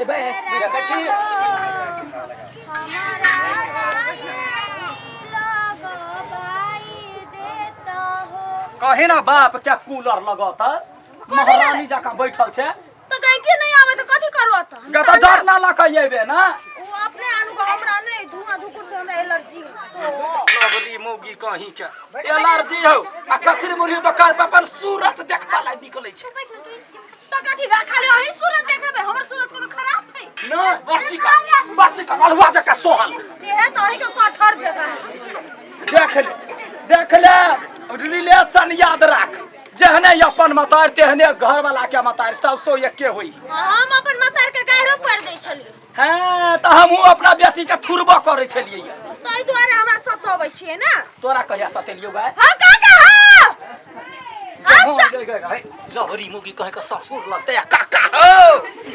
एबे देखै छी कहे ना बाप क्या कूलर लगता महारानी जका बैठल छे तो गैके नहीं आवे तो कथि करवा त गता जर ना ला कहिबे ना वो अपने आनु को हमरा नहीं धुआं धुकुर से हमरा एलर्जी है तो लवरी मोगी कहीं के एलर्जी हो आ कचरी मुरी तो काल अपन सूरत देखबा ला निकलै छे तो कथि खाली अही सूरत देखबे हमर सूरत कोनो खराब है ना बच्ची का अलवा जका सोहल से है तो अही के कठर जगह देख ले रिलेशन याद रख जहने अपन मतार तेहने घर वाला के मतार सब सो एके होई हम अपन मतार के गायरो पर दै छलिए हां त हमहू अपना बेटी के थुरबा करे छलिए तै दुआरे हमरा सताबै छिए ना तोरा कहिया सतेलियो गाय हम काका हो लहरी मुगी कहे के ससुर लगते या काका हो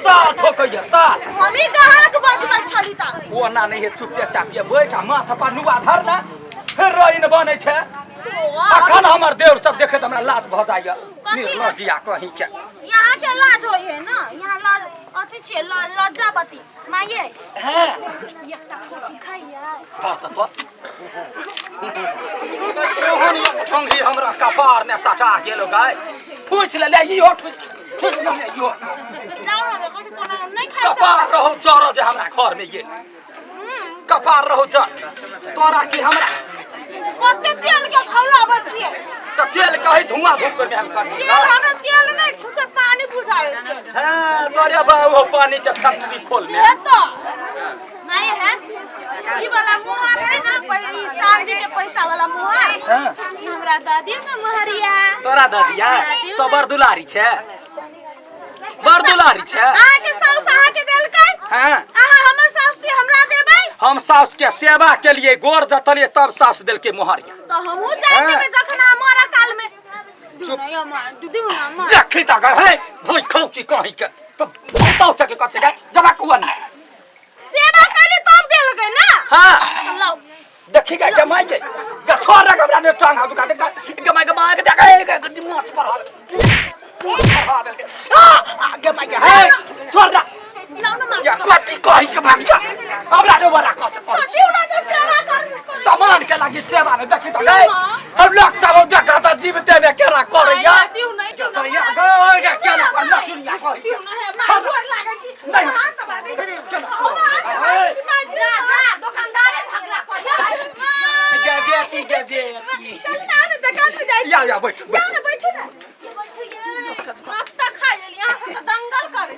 ता ठोकैया ता हमी कहां के बजबै छली ता ओ ना नहीं है चुपिया चापिया बैठा माथा पर नुआ धर ना फिर रइन बनै छे अखन हमर देव सब देखे त हमरा लाज भ जाइया निर्लजिया कहीं के यहाँ के लाज होय है ना यहाँ लाज अथि छे लज्जापति माये हैं एकटा खोकी खाइया तो तोहन एक ठंगी हमरा कपार ने सटा गेलो गाय ठुस ले इहो ठुस ले इहो जाओ ना कथि कोना नहीं खाइ कपार रहो जरो जे हमरा घर में ये कपार रहो जर तोरा की हमरा कते तेल के खौलाबै छिए त तेल कहि धुआं धूप में हम कर तेल हमरा तेल नहीं छुसे पानी बुझायो तेल हां तोरे बाबू पानी के फैक्ट्री खोल ले है तो नहीं है ई वाला मोहर है ना पहली चांदी के पैसा वाला मोहर हां हमरा दादी के मोहरिया तोरा दादिया तो बड़ दुलारी छे बड़ दुलारी छे आहा के साउस आहा के देलकै हां आहा हमर साउस से हमरा देबै हम सास के सेवा के लिए गोर जतलिए तब सास दिल के मोहरिया तो हमहू जाय देबै जखन हमरा काल में चुप देखी त गए है भोई खाऊ की कहीं के तो बताओ छके कछे के जमा कुआ ना सेवा कैले तब देलकै ना हां लो देखी के जमाई के गछोरा हमरा ने टांग हाथ का देखा जमाई के मां के देखा के मोट पर हां आगे माई के है छोड़ दा या कति कहीं के भाग जा हमरा ने बड़ा कछ कथि उला के सेवा कर सामान के लागि सेवा ने देखी त गए हम लोग सब देखा त जीवते में केरा करैया दिउ नै तो या गए के केना कर न चुनिया कहि दिउ नै हमरा गोर लागै छी नहीं हां त बाबी जा दुकानदारे झगड़ा कर बेटी चल ना ने दुकान पे जाई या बैठ ना बैठ ना नाश्ता खा लेली यहां से दंगल करे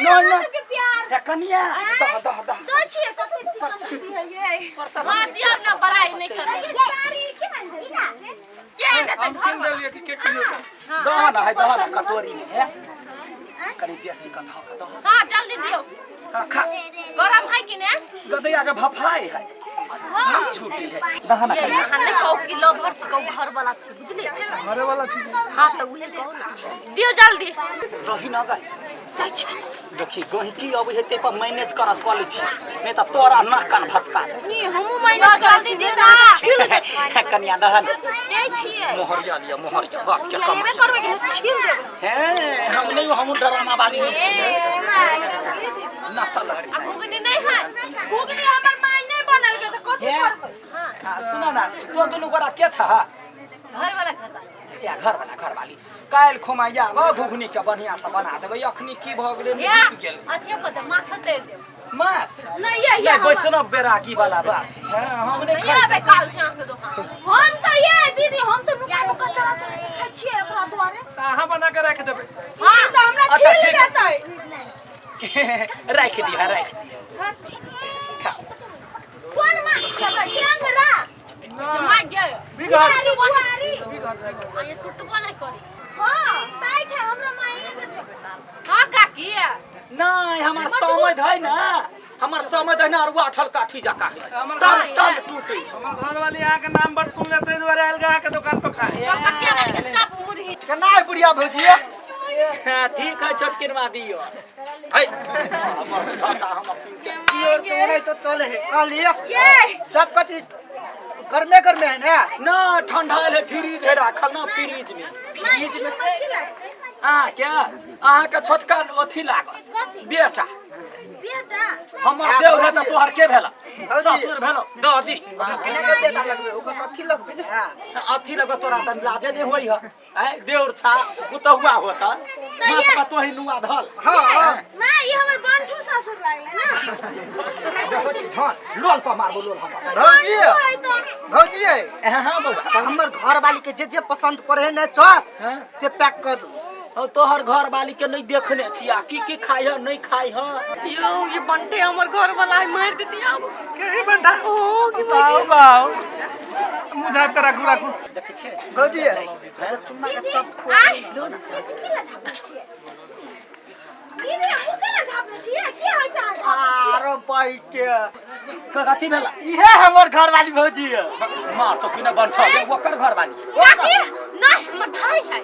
नहीं के प्यार कनिया दा दो छी कथि छी है ये परसा हां दिया ना बड़ाई नहीं कर सारी के के देते घर में देलिए कि के दहन है दहन कटोरी में है कनी बेसी का धक दहन हां जल्दी दियो हां खा गरम है कि ने गदैया के भफाई है हां छूटी है दहन ये हन्ने कहू कि लवर छी कहू घर वाला छी बुझली घरे वाला छी हां तो उहे कहू ना दियो जल्दी रही न गई जाई छी देखी गही की अब हेते पर मैनेज कर कॉलेज छी नहीं त तोरा नाक कान भसका नी हमहु मैनेज जल्दी दियो ना कन्या दहन जाई छिए मोहरिया लिया मोहरिया बाप के कम लेबे करबे कि छील देबे हैं हम नहीं हम ड्रामा वाली नहीं छी ना चल आ घुगनी नहीं है घुगनी हमर माय नहीं बनल के त कथि करबै हां सुना ना तो दोनों गोरा के था घर वाला या घर वाली काल खुमाइया व घुगनी के बढ़िया से बना देबै अखनी की भ गेलै बीत गेल अथियो को त माछ दे दे माछ नहीं ये वैष्णव बेरागी वाला बात है हम नहीं ये बे काल से के दुकान हम तो ये दीदी हम तो नुका चला खाइ छिए ओकरा दुआरे कहां बना के रख देबै हां तो हमरा छील देतै रख दिया खा कौन माछ छला टेंगरा मार गए बिगाड़ बुहारी आ ये टुटबो नहीं करी हां टाइट है हमरा माई के हां काकी नहीं हमार समय है ना हमार समय है ना अरुआ अठल काठी जका तब टूटे हमर घर वाली आ के नाम बड़ सुन लेते दुआरे आयल गा के दुकान पर खाए कलकत्ता वाली के चाप मुरही केना बुढ़िया भौजिया ठीक है छोटकिन मा दियो है हमर छाता हम अपन के और तो नहीं तो चले है का लिया ये सब कथि घर में है ना ना ठंडा है फ्रिज है रखल ना फ्रिज में हां क्या अहाँ के छोटका अथी लागल बेटा बेटा हमर देव है त तोहर के भेला ससुर भेलो दादी केना के बेटा लगबे ओकर कथि लगबे अथी लगे तोरा त लाजे नहीं होई है ए देवर छा कुतहुआ होता मत का तोही नुआ धल हां मां ये हमर बंठू ससुर लागले ना देखो छी झन लोल पर मारबो लोल हम भौजी भौजी हां बाबा हमर घर वाली के जे पसंद पड़े न चप से पैक कर दो और तोहर घर वाली के नहीं देखने छिया की खाई है नहीं खाई है यो ये बंटे हमर घर वाला है मार देती अब के बंटा ओ की बाऊ बाऊ मुझे करा गुरा को देखे छे भौजी चुम्मा के चप आई लो ना की ला था इने मुके ना झापने छिए की होय से आरो बैठे कथी भेला इहे हमर घर वाली भौजी है मार तो किना बनठा दे ओकर घर वाली काकी नहीं हमर भाई है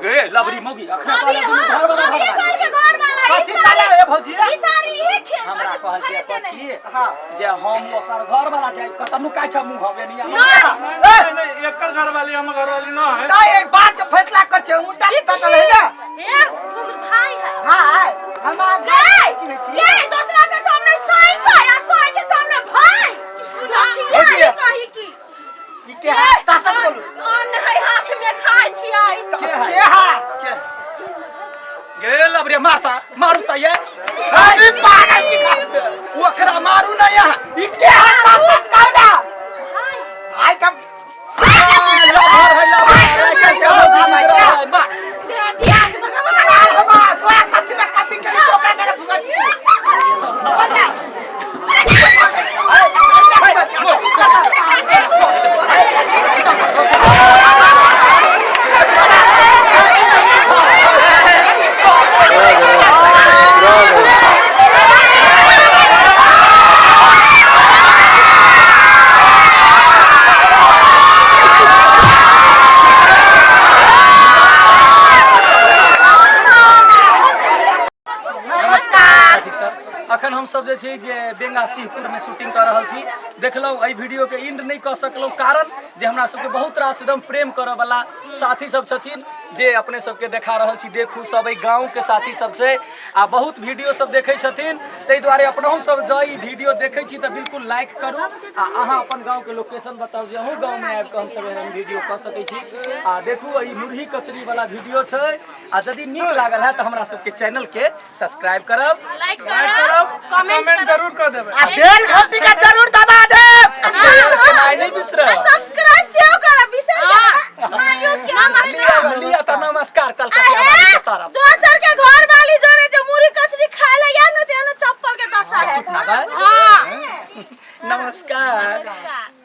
गे लबरी मौगी अखना पाले दुनु घर वाला घर वाली घर वाला कथि चले है भौजी ई सारी ही खे हमरा कहल के कथी हां जे हम ओकर घर वाला छै कतनु काई छ मुंह हवे नहीं नहीं एकर घर वाली हम घर वाली ना है तो एक बात का फैसला कर छे उल्टा पता चले ना ए हमर भाई है हां हमारा भाई चिन्ह छी ये दूसरा के सामने साई या साई के सामने भाई भौजी कही की ई के हाथ ताकत बोलू नहीं हाथ में खाई छियै के हाथ के गे लबरी मारता मारू त ये अरे पागल छी का ओकरा मारू ना यहाँ ई के हाथ ताकत काला भाई भाई का लबर है लबर मार दे दिया बाबा तोरा कथि में कथि के ओकरा जरा भुगत अखन हम सब जे बेंगा सिंहपुर में शूटिंग कर रहल छी देखलौ एहि वीडियो के एंड नहीं कर सकलौ कारण जे हमरा सबके बहुत रास एकदम प्रेम करे वाला साथी सब छथिन जे अपने सबके देखा रहल छी देखू सब गाँव के साथी सब से आ बहुत वीडियो सब देखे छथिन तै दुआरे अपनहु सब जई वीडियो देखे छी त बिल्कुल लाइक करू आ अहाँ अपन गाँव के लोकेशन बताउ जे अहूँ गाँव में आबि के हम सब एहन वीडियो कर सकै छी आ देखू ई मुरही कचरी वाला वीडियो छै आ यदि नीक लागल है त हमरा सबके चैनल के सब्सक्राइब करब लाइक करब कमेंट जरूर कर देबे आ बेल घंटी का जरूर दबा दे शेयर करना नहीं बिसरब सब्सक्राइब सेव करब बिसर मायो क्या लिया त नमस्कार कलकत्ता वाली के तरफ दोसर के घर वाली जोरे जो मुरी कचरी खाए ले या न तेनो चप्पल के कसा है चुप ना गए हां नमस्कार नमस्कार